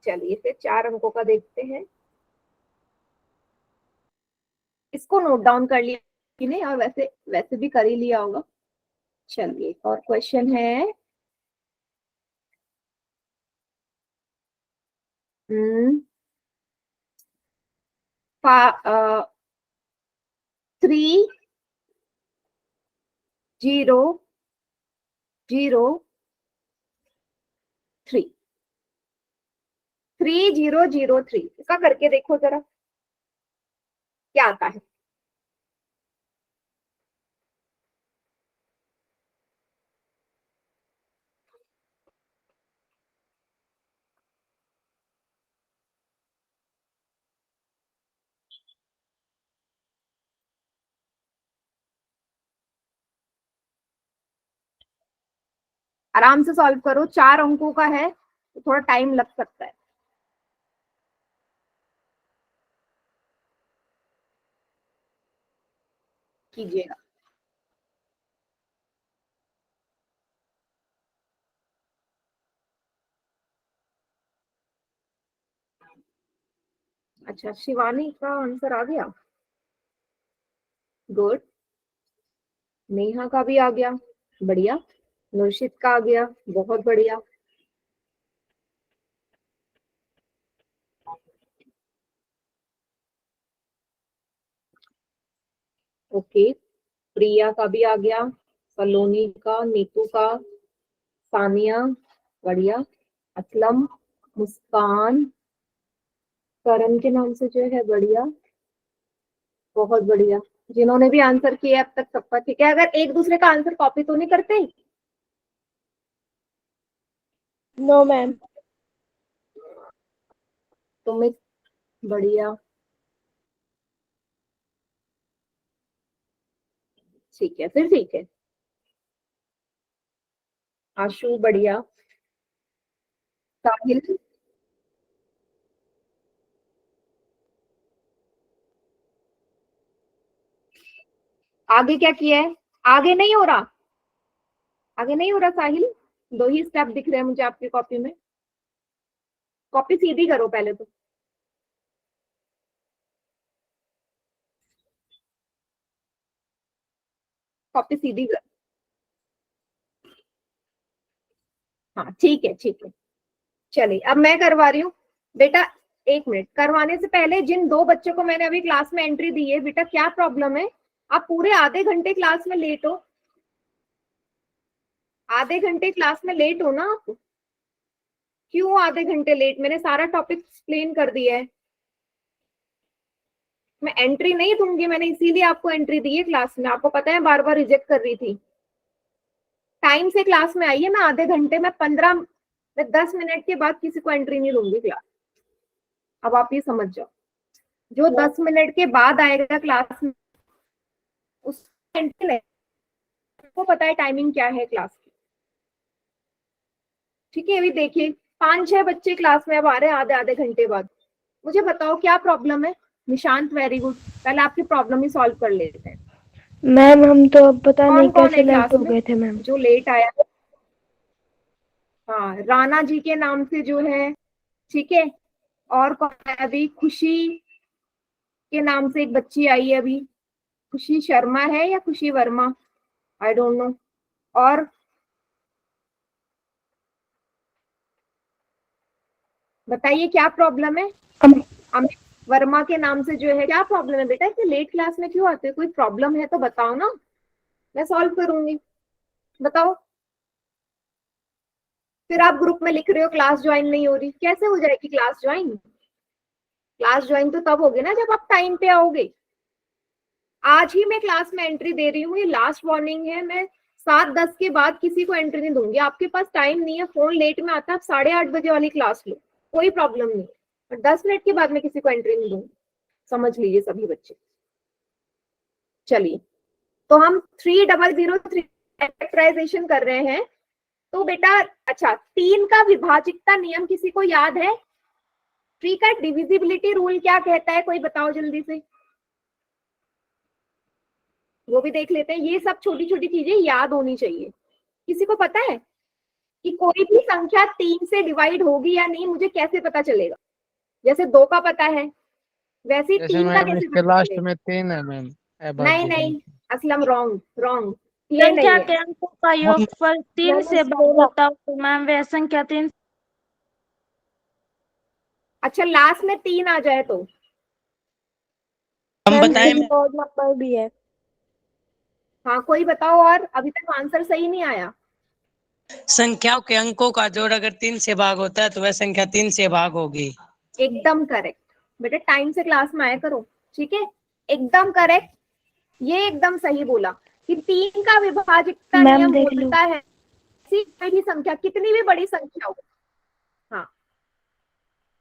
चलिए फिर 4 अंकों का देखते हैं। इसको नोट डाउन कर लिया कि नहीं? और वैसे वैसे भी कर ही लिया होगा। चलिए, एक और क्वेश्चन है। हम्म 3 0 0 3। 3 0 0 3, इसका करके देखो जरा क्या आता है। आराम से सॉल्व करो, 4 अंकों का है तो थोड़ा टाइम लग सकता है। कीजिएगा। अच्छा, शिवानी का आंसर आ गया, गुड। नेहा का भी आ गया, बढ़िया। नौशिद का आ गया, बहुत बढ़िया। ओके, प्रिया का भी आ गया, सलोनी का, नीतू का, सानिया, बढ़िया। असलम, मुस्कान, करण के नाम से जो है, बढ़िया, बहुत बढ़िया। जिन्होंने भी आंसर किया अब तक सबका ठीक है। अगर एक दूसरे का आंसर कॉपी तो नहीं करते? No ma'am. तुम्हें, बढ़िया, ठीक है, फिर ठीक है। आशु, बढ़िया। साहिल, आगे क्या किया है? आगे नहीं हो रहा, आगे नहीं हो रहा साहिल। 2 ही स्टेप दिख रहे हैं मुझे आपकी कॉपी में। कॉपी सीधी करो पहले तो। कॉपी सीधी कर। हाँ ठीक है, ठीक है। चलिए अब मैं करवा रही हूँ बेटा। 1 मिनट, करवाने से पहले जिन 2 बच्चों को मैंने अभी क्लास में एंट्री दी है, बेटा क्या प्रॉब्लम है? आप पूरे आधे घंटे क्लास में लेट हो, आधे घंटे क्लास में लेट हो ना आप। क्यों आधे घंटे लेट? मैंने सारा टॉपिक एक्सप्लेन कर दिया है। मैं एंट्री नहीं दूंगी, मैंने इसीलिए आपको एंट्री दी है क्लास में। आपको पता है बार बार रिजेक्ट कर रही थी। टाइम से क्लास में आइए, मैं आधे घंटे में 10 मिनट के बाद किसी को एंट्री नहीं दूंगी क्लास। अब आप ये समझ जाओ, जो 10 मिनट के बाद आएगा क्लास में उसको एंट्री नहीं। आपको पता है टाइमिंग क्या है क्लास की, ठीक है? अभी देखिए 5-6 बच्चे क्लास में अब आ रहे हैं आधे आधे घंटे बाद। मुझे बताओ क्या प्रॉब्लम है? Nishant, very good. पहले आपकी प्रॉब्लम ही सॉल्व कर लेते हैं। मैम हम तो अब पता नहीं कौन कौन है कैसे लेट क्लास हो में गए थे मैम। जो लेट आया? हाँ, राणा जी के नाम से जो है, ठीक है। और कौन है? अभी खुशी के नाम से एक बच्ची आई है अभी। खुशी शर्मा है या खुशी वर्मा, आई डोंट नो। और बताइए क्या प्रॉब्लम है? अमित वर्मा के नाम से जो है, क्या प्रॉब्लम है बेटा? इतने लेट क्लास में क्यों आते हो? कोई प्रॉब्लम है तो बताओ ना, मैं सॉल्व करूंगी। बताओ। फिर आप ग्रुप में लिख रहे हो क्लास ज्वाइन नहीं हो रही। कैसे हो जाएगी क्लास ज्वाइन? क्लास ज्वाइन तो तब होगी ना जब आप टाइम पे आओगे। आज ही मैं क्लास में एंट्री दे रही हूँ, ये लास्ट वार्निंग है। मैं 7:10 के बाद किसी को एंट्री नहीं दूंगी। आपके पास टाइम नहीं है, फोन लेट में आता है, आप 8:30 बजे वाली क्लास लो, कोई प्रॉब्लम नहीं। और 10 मिनट के बाद मैं किसी को एंट्री नहीं दूंगी, समझ लीजिए सभी बच्चे। चलिए, तो हम 3003 फैक्टराइजेशन कर रहे हैं। तो बेटा अच्छा, 3 का विभाजिकता नियम किसी को याद है? 3 का डिविजिबिलिटी रूल क्या कहता है? कोई बताओ जल्दी से, वो भी देख लेते हैं। ये सब छोटी छोटी चीजें याद होनी चाहिए। किसी को पता है कि कोई भी संख्या 3 से डिवाइड होगी या नहीं? मुझे कैसे पता चलेगा? जैसे 2 का पता है, वैसे ही जैसे 3 का मैम कैसे इसके पता लास्ट चलेगा? में 3 है मैम। नहीं नहीं, असलम, रॉन्ग रॉन्ग, ये नहीं संख्या है। के अंकों का योगफल 3 से भाग होता है तो मैम वह संख्या 3। अच्छा, लास्ट में 3 आ जाए तो? हम बताएं ओड नंबर भी है। हाँ, कोई बताओ। और अभी तक आंसर सही नहीं आया। संख्याओं के अंकों का जोड़ अगर 3 से भाग होता है तो वह संख्या 3 से भाग होगी। एकदम करेक्ट बेटा, टाइम से क्लास में आया करो, ठीक है? एकदम करेक्ट, ये एकदम सही बोला कि 3 का विभाजिकता मैम नियम देख लो। बोलता है कोई भी संख्या, कितनी भी बड़ी संख्या हो। हाँ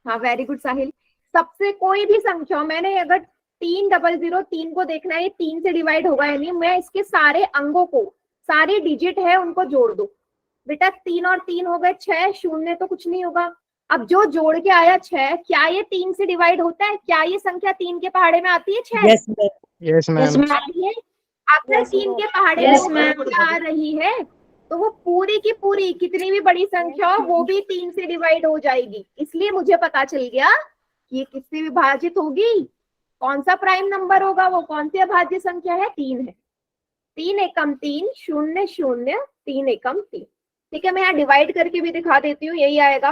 हाँ, वेरी गुड साहिल। सबसे कोई भी संख्या हो, मैंने अगर 3003 को देखना है, ये 3 से डिवाइड होगा या नहीं, मैं इसके सारे अंगों को, सारे डिजिट है उनको जोड़ दो। बेटा 3 और 3 हो गए 6, शून्य तो कुछ नहीं होगा। अब जो जोड़ के आया 6, क्या ये 3 से डिवाइड होता है? क्या ये संख्या 3 के पहाड़े में आती है 6? Yes ma'am. Yes ma'am. आती है। अगर 3 के पहाड़े में Yes, वो ma'am. संख्या आ रही है तो वो पूरी की पूरी कितनी भी बड़ी संख्या हो वो भी 3 से डिवाइड हो जाएगी। इसलिए मुझे पता चल गया कि ये किससे विभाजित होगी, कौन सा प्राइम नंबर होगा, वो कौन सी अभाज्य संख्या है, 3 है। 3 एकम 3, 0 0, 3 एकम 3। ठीक है, मैं यहाँ डिवाइड करके भी दिखा देती हूँ, यही आएगा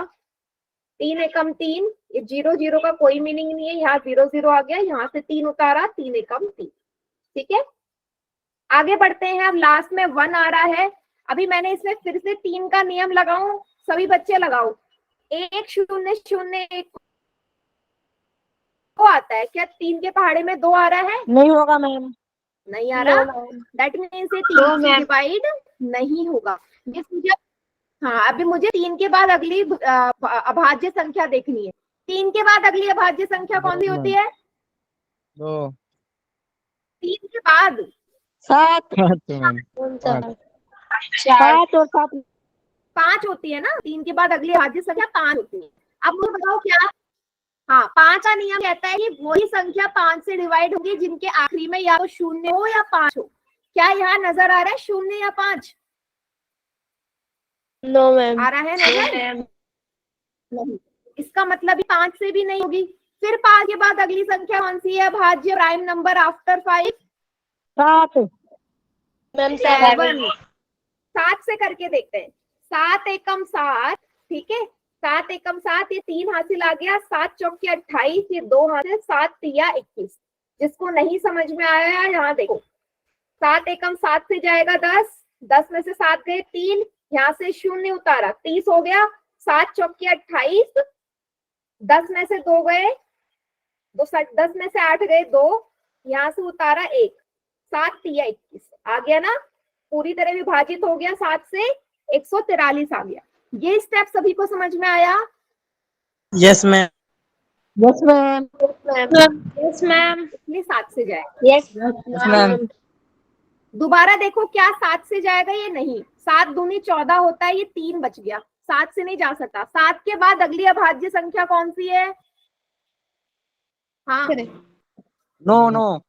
3 एकम 3। ये 0 0 का कोई मीनिंग नहीं है, यहाँ 0 0 आ गया, यहाँ से 3 उतारा, 3 एकम 3। ठीक है, आगे बढ़ते हैं। अब लास्ट में 1 आ रहा है। अभी मैंने इसमें फिर से 3 का नियम लगाऊं, सभी बच्चे लगाओ। 1 0 0 1 को आता है क्या? 3 के पहाड़े में 2 आ रहा है? नहीं होगा मैम। नहीं आ रहा। दैट मीन्स ये 3 से डिवाइड नहीं होगा। ये मुझे, हाँ, अभी मुझे 3 के बाद अगली अभाज्य संख्या देखनी है। 3 के बाद अगली अभाज्य संख्या कौन सी होती है? 2 3 के बाद 7 मैम। 7 और 7 5 होती है ना। 3 के बाद अगली अभाज्य संख्या 5 होती है। अब मुझे बताओ क्या? हाँ, 5 का नियम कहता है कि वही संख्या 5 से डिवाइड होगी जिनके आखिरी में या तो 0 हो या 5 हो। क्या यहाँ नजर आ रहा है 0 या 5? No ma'am. आ रहा है नजर? नहीं। इसका मतलब ही 5 से भी नहीं होगी। फिर 5 के बाद अगली संख्या कौन सी है भाज्य प्राइम नंबर आफ्टर 5? 7 मैम 7। 7 से करके देखते हैं। 7 एकम 7, ठीक है, 7 एकम 7, ये 3 हासिल आ गया, 7 चौके 28, ये 2 हासिल, 7 तिया 21। जिसको नहीं समझ में आया यहाँ देखो, 7 एकम 7 से जाएगा 10, 10 में से 7 गए 3, यहाँ से 0 उतारा, 30 हो गया। 7 चौके 28, 10 में से 2 गए, 10 में से 8 गए 2, यहाँ से उतारा 1, 7 तिया 21 आ गया ना। पूरी तरह विभाजित हो गया, 7 से 143 आ गया। ये स्टेप सभी को समझ में आया? Yes ma'am. Yes ma'am. Yes, ma'am. इसलिए 7 से जाएगा। Yes yes ma'am. दोबारा देखो, क्या 7 से जाएगा? ये नहीं। 7 दूनी 14 होता है, ये 3 बच गया, 7 से नहीं जा सकता। 7 के बाद अगली अभाज्य संख्या कौन सी है? हाँ, नो नो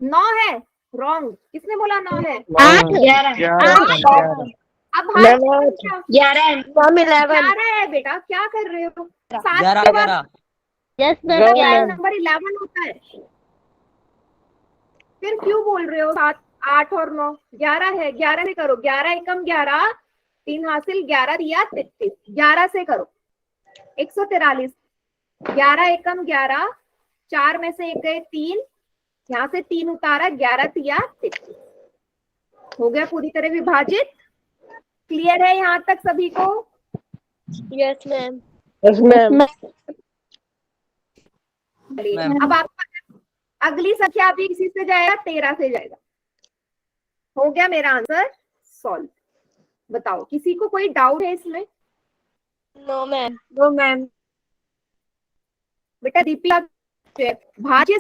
9 है। रॉन्ग। किसने बोला 9 है? 11 अब भाज्य संख्या 11 11 है। बेटा क्या कर रहे हो? 7 11 के बाद 11 यस प्राइम नंबर 11 होता है। फिर क्यों बोल रहे हो 7 8 और 9? 11 है। 11 से करो, 11 एकम 11, 3 हासिल, 11 दिया 33, 11 से करो 143। 11 एकम 11, 4 में से 1 गए 3, यहाँ से 3 उतारा, 11 तिया 33 हो गया पूरी तरह विभाजित। क्लियर है यहाँ तक सभी को? Yes ma'am. Yes ma'am. चलिए, मैम। अब आपका अगली संख्या भी इसी से जाएगा, 13 से जाएगा। हो गया मेरा आंसर सॉल्व। बताओ, किसी को कोई डाउट है इसमें? No ma'am. No ma'am. बेटा दीपिका, भाज्य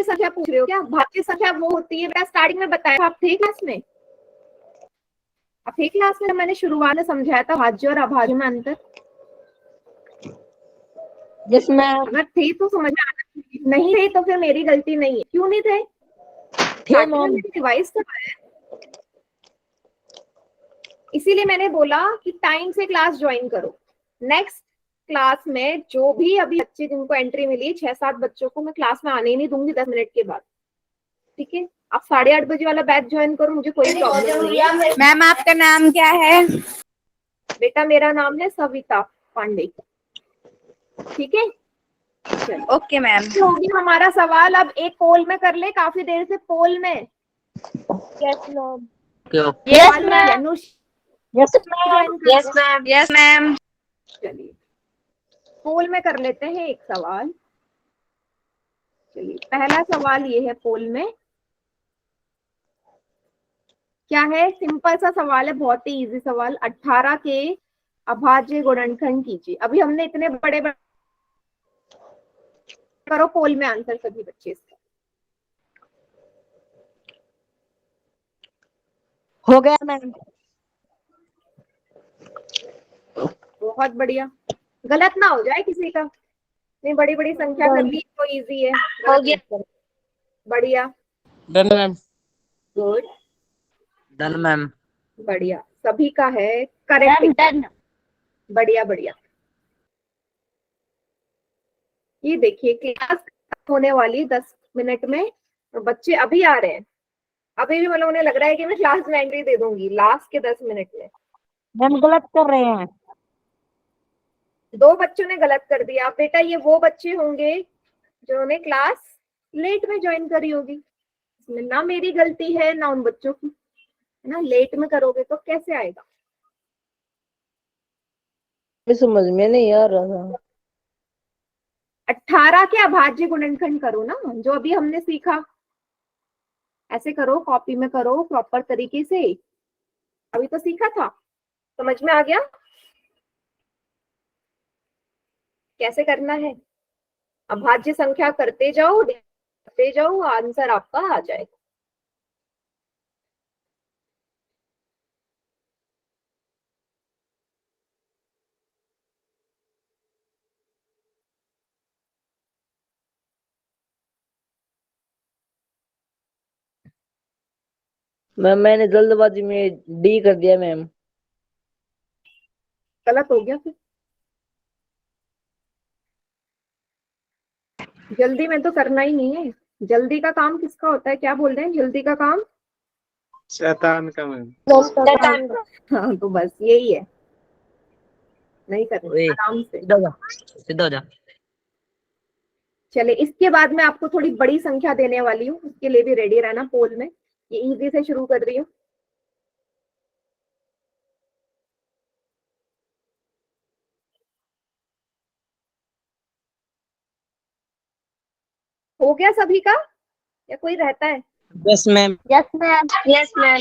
संख्या पूछ रहे हो क्या? भाज्य संख्या वो होती है, बेटा स्टार्टिंग में बताया था, आप थे क्लास में? आप थे क्लास में? मैंने शुरुआत में समझाया था भाज्य और अभाज्य में अंतर। Yes ma'am. अगर थे तो समझ में आना चाहिए, नहीं थे तो फिर मेरी गलती नहीं है। क्यों नहीं थे? मैम। रिवाइज करवाया, इसीलिए मैंने बोला कि टाइम से क्लास ज्वाइन करो। नेक्स्ट क्लास में जो भी अभी बच्चे जिनको एंट्री मिली, 6-7 बच्चों को मैं क्लास में आने ही नहीं दूंगी 10 मिनट के बाद। ठीक है, आप 8:30 बजे वाला बैच ज्वाइन करो, मुझे कोई प्रॉब्लम नहीं है। मैम आपका नाम क्या है? बेटा मेरा नाम है सविता पांडे। ठीक है, चलो ओके मैम। होगी हमारा सवाल। अब एक पोल में कर ले, काफी देर से पोल में यस मैम। सवाल में अनुष यस ज्वाइन कर यस मैम। Yes ma'am. चलिए पोल में कर लेते हैं एक सवाल। चलिए पहला सवाल ये है पोल में, क्या है? सिंपल सा सवाल है, बहुत ही इजी सवाल। 18 के अभाज्य गुणनखंड कीजिए। अभी हमने इतने बड़े करो पोल में आंसर सभी बच्चे इसका। हो गया मैम। बहुत बढ़िया। गलत ना हो जाए किसी का, नहीं बड़ी बड़ी संख्या कर ली तो इजी है। हो गया। गलत मत करो। बढ़िया, done ma'am. Good, done ma'am. बढ़िया, सभी का है करेक्ट। डन। बढ़िया बढ़िया। ये देखिए क्लास होने वाली 10 मिनट में, और बच्चे अभी आ रहे हैं। अभी भी मतलब उन्हें लग रहा है कि मैं क्लास में एंट्री दे दूंगी लास्ट के 10 मिनट में। मैम गलत कर रहे हैं। 2 बच्चों ने गलत कर दिया। अब बेटा ये वो बच्चे होंगे जिन्होंने क्लास लेट में ज्वाइन करी होगी। इसमें ना मेरी गलती है ना उन बच्चों की, है ना। लेट में करोगे तो कैसे आएगा। समझ में नहीं आ रहा था। 18 के अभाज्य गुणनखंड करो ना, जो अभी हमने सीखा। ऐसे करो, कॉपी में करो प्रॉपर तरीके से। अभी तो सीखा था, समझ में आ गया कैसे करना है। अभाज्य संख्या करते जाओ, आंसर आपका आ जाएगा। मैम मैंने जल्दबाजी में डी कर दिया मैम। गलत हो गया फिर। जल्दी में तो करना ही नहीं है। जल्दी का काम किसका होता है, क्या बोल रहे हैं, जल्दी का काम। शैतान का मैम। हाँ तो बस यही है, नहीं करना, ओए आराम से। सीधा हो जा, सीधा हो जा। चले, इसके बाद मैं आपको थोड़ी बड़ी संख्या देने वाली हूँ, उसके लिए भी रेडी रहना पोल में। ये इजी से शुरू कर रही हूँ। हो गया सभी का या कोई रहता है। Yes ma'am. Yes ma'am. Yes ma'am.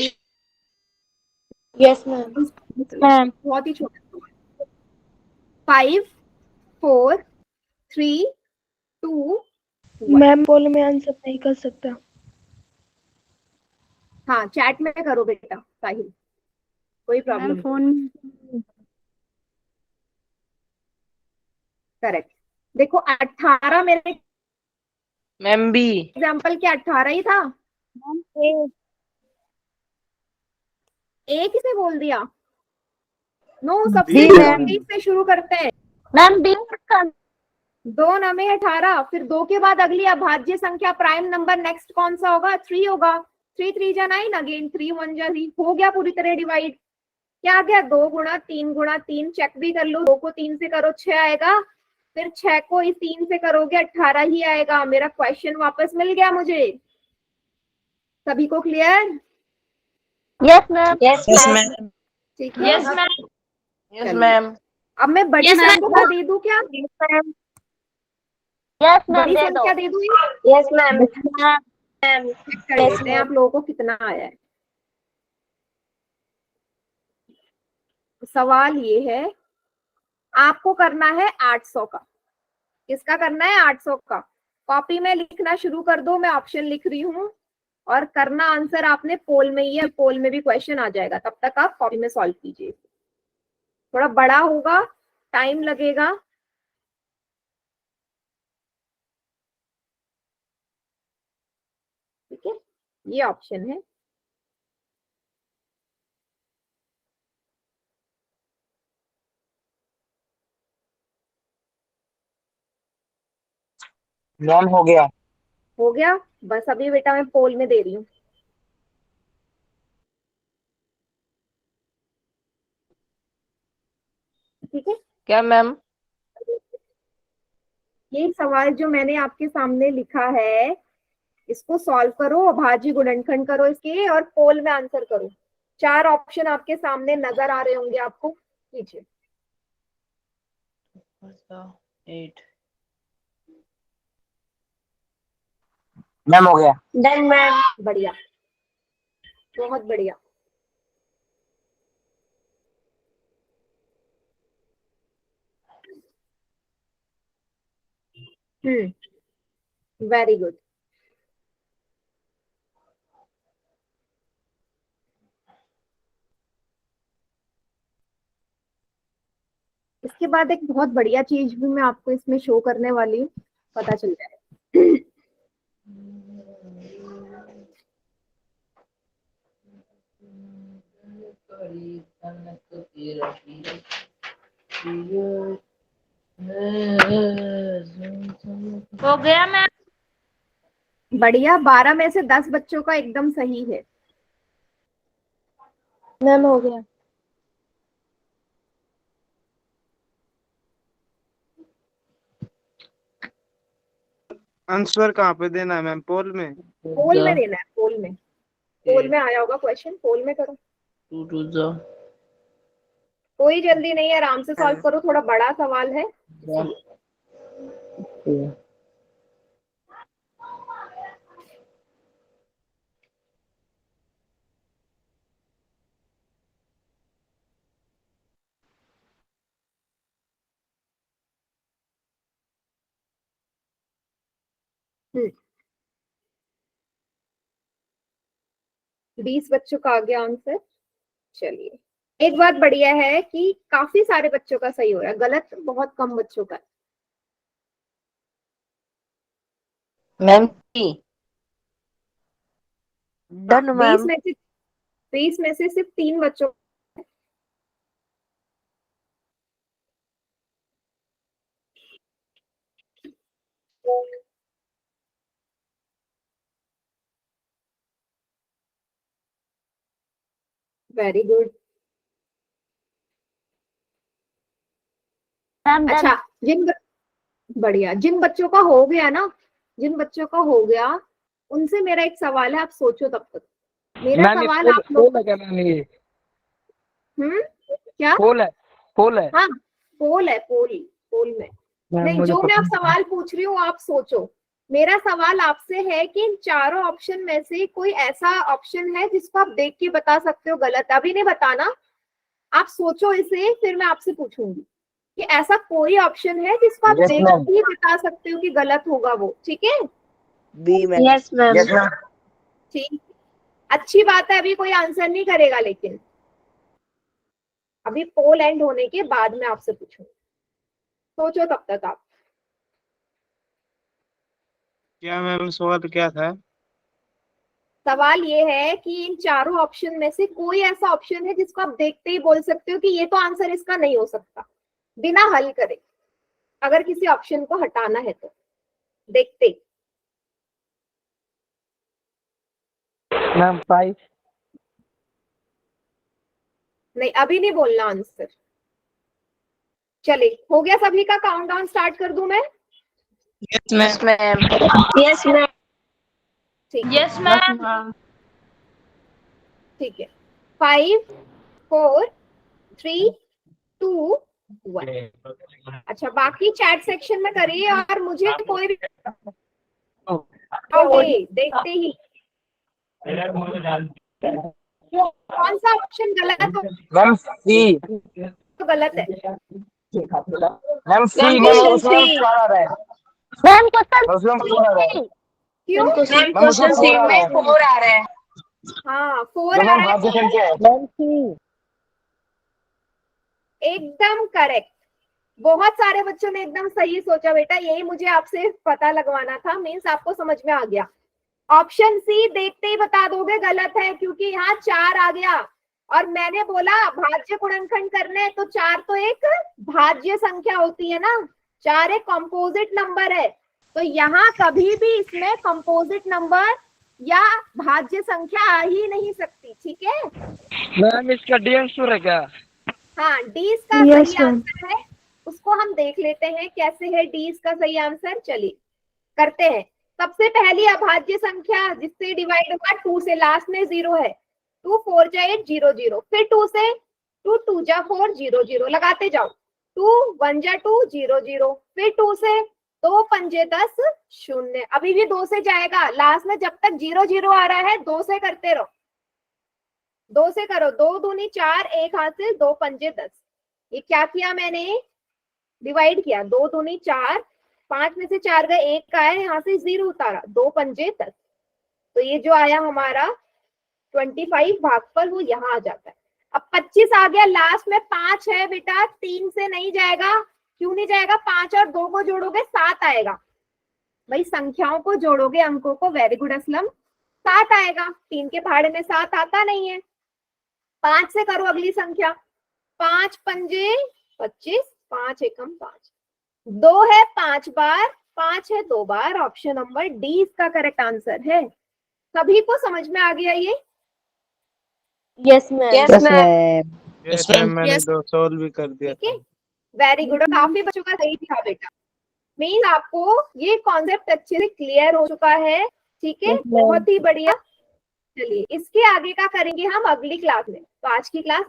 Yes ma'am. Ma'am. बहुत ही छोटा। 5 4 3 2 1। मैम पोल में आंसर नहीं कर सकता। हाँ चैट में करो बेटा साहिल, कोई प्रॉब्लम नहीं। फोन। करेक्ट। देखो 18 मेरे मैम बी। एग्जाम्पल के 18 ही था। एक ही से बोल दिया। नो, सबसे बी छोटी मैम। से शुरू करते हैं। मैम बी का 2 9 18, फिर 2 के बाद अगली अभाज्य संख्या प्राइम नंबर नेक्स्ट कौन सा होगा, 3 होगा। 3 3 जा 9 अगेन, 3 1 जा 3, हो गया पूरी तरह डिवाइड। क्या आ गया, 2 गुणा 3 गुणा 3, चेक भी कर लो। 2 को 3 से करो 6 आएगा, फिर 6 को इस 3 से करोगे 18 ही आएगा। मेरा क्वेश्चन वापस मिल गया मुझे। सभी को clear. Yes ma'am. Yes yes ma'am. Ma'am. ठीक है। Yes ma'am. Yes ma'am. अब मैं बड़ी Yes, ma'am. संख्या दे दूं क्या, यस मैम बड़ी दे दो। संख्या दे दूं। Yes ma'am. चेक कर लेते हैं आप लोगों को कितना आया है। सवाल ये है, आपको करना है 800 का। किसका करना है, 800 का। कॉपी में लिखना शुरू कर दो, मैं ऑप्शन लिख रही हूँ। और करना आंसर आपने पोल में ही है, पोल में भी क्वेश्चन आ जाएगा, तब तक आप कॉपी में सॉल्व कीजिए। थोड़ा बड़ा होगा, टाइम लगेगा। ठीक है, ये ऑप्शन है। मैम हो गया। हो गया, बस अभी बेटा मैं पोल में दे रही हूँ। ठीक है, क्या मैम। ये सवाल जो मैंने आपके सामने लिखा है, इसको सॉल्व करो, अभाज्य गुणनखंड करो इसके, और पोल में आंसर करो। 4 ऑप्शन आपके सामने नजर आ रहे होंगे आपको, कीजिए। 8 मैम हो गया। Done ma'am. बढ़िया, बहुत बढ़िया। Very good. इसके बाद एक बहुत बढ़िया चीज भी मैं आपको इसमें शो करने वाली हूँ, पता चल जाए। हो गया मैम? बढ़िया, 12 में से 10 बच्चों का एकदम सही है। मैम हो गया। आंसर कहाँ पे देना है मैम? पोल में? पोल में देना है, पोल में। पोल में आया होगा क्वेश्चन, पोल में करो। कोई जल्दी नहीं है, आराम से सॉल्व करो, थोड़ा बड़ा सवाल है। हम्म, 20 बच्चों का आ गया आंसर। चलिए, एक बात बढ़िया है कि काफी सारे बच्चों का सही हो रहा है, गलत बहुत कम बच्चों का है। मैम की डन 20 मैम। में से 20 में से सिर्फ 3 बच्चों। Very good. Ma'am done. अच्छा, बढ़िया, जिन बच्चों का हो गया ना, जिन बच्चों का हो गया, उनसे मेरा एक सवाल है, आप सोचो तब तक। मेरा मैम सवाल आप लोग, पोल है क्या मैम? ये क्या? पोल है, पोल है। हाँ, पोल है, पोल, पोल में। मैम नहीं, मुझे जो मैं पता आप सवाल पूछ रही हूँ आप सोचो। मेरा सवाल आपसे है कि इन चारों ऑप्शन में से कोई ऐसा ऑप्शन है जिसको आप देख के बता सकते हो गलत? अभी नहीं बताना, आप सोचो इसे, फिर मैं आपसे पूछूंगी कि ऐसा कोई ऑप्शन है जिसको आप यस देख मैम। के ही बता सकते हो कि गलत होगा वो, ठीक है? बी ma'am. Yes ma'am. Yes ma'am. ठीक, अच्छी बात है। अभी कोई आंसर नहीं करेगा, लेकिन अभी पोल एंड होने के बाद में आपसे पूछूंगी, सोचो तब तक आप। क्या मैम सवाल क्या था? सवाल ये है कि इन चारों ऑप्शन में से कोई ऐसा ऑप्शन है जिसको आप देखते ही बोल सकते हो कि ये तो आंसर इसका नहीं हो सकता, बिना हल करे, अगर किसी ऑप्शन को हटाना है तो देखते ही। मैम 5। नहीं, अभी नहीं बोलना आंसर। चले, हो गया सभी का? काउंटडाउन स्टार्ट कर दूं मैं? Yes ma'am. Ma'am. Yes ma'am. ठीक है, यस मैम। ठीक है। 5 4 3 2 1। अच्छा, बाकी चैट सेक्शन में करिए, और मुझे कोई भी देखते ही कौन सा ऑप्शन गलत हो मैम सी। तो गलत है। मैम सी। मैम उसमें 4 आ रहा है। मैम क्वेश्चन उसमें 4 आ रहा है। क्यों? मैम उसमें 4 आ रहा है। 4 आ रहे हैं। हाँ, 4 जो आ मैम रहा भाज्य है, संख्या है। मैम की एकदम करेक्ट। बहुत सारे बच्चों ने एकदम सही सोचा बेटा, यही मुझे आपसे पता लगवाना था, मीन्स आपको समझ में आ गया। ऑप्शन सी देखते ही बता दोगे गलत है, क्योंकि यहाँ 4 आ गया, और मैंने बोला भाज्य गुणनखंड करने, तो 4 तो एक भाज्य संख्या होती है ना, 4 एक कंपोजिट नंबर है, तो यहाँ कभी भी इसमें कंपोजिट नंबर या भाज्य संख्या आ ही नहीं सकती, ठीक है? मैम इसका डी आंसर है क्या? हाँ, डी इसका Yes, सही ma'am. आंसर है। उसको हम देख लेते हैं कैसे है डी इसका सही आंसर। चलिए करते हैं। सबसे पहली अभाज्य संख्या जिससे डिवाइड होगा 2 से, लास्ट में 0 है, 2 4 जा 8 0 0, फिर 2 से, 2 2 जा 4 0 0, लगाते जाओ, 2 1 जा 2 0 0, फिर 2 से, 2 पंजे 10 0, अभी भी 2 से जाएगा, लास्ट में जब तक 0 0 आ रहा है 2 से करते रहो, 2 से करो, 2 दूनी 4, एक हाथ से 2 पंजे 10। ये क्या किया मैंने? डिवाइड किया, 2 दूनी 4, 5 में से 4 गए, 1 का है, यहाँ से 0 उतारा, 2 पंजे 10, तो ये जो आया हमारा 25 भागफल वो यहाँ आ जाता है। अब 25 आ गया, लास्ट में 5 है बेटा, 3 से नहीं जाएगा। क्यों नहीं जाएगा? 5 और 2 को जोड़ोगे 7 आएगा। भाई संख्याओं को जोड़ोगे अंकों को, वेरी गुड असलम, 7 आएगा। 3 के पहाड़े में 7 आता नहीं है। 5 से करो अगली संख्या, 5 पंजे 25, 5 एकम 5, 2 है 5 बार, 5 है 2 बार। ऑप्शन नंबर डी इसका करेक्ट आंसर है। सभी को समझ में आ गया ये? Yes ma'am. Yes ma'am. Yes ma'am, मैंने तो सोल्व भी कर दिया ठीक है, वेरी गुड। काफी बच्चों का सही था बेटा। मीन्स आपको ये कॉन्सेप्ट अच्छे से क्लियर हो चुका है। ठीक है, बहुत ही बढ़िया। चलिए इसके आगे का करेंगे हम अगली क्लास में। तो आज की क्लास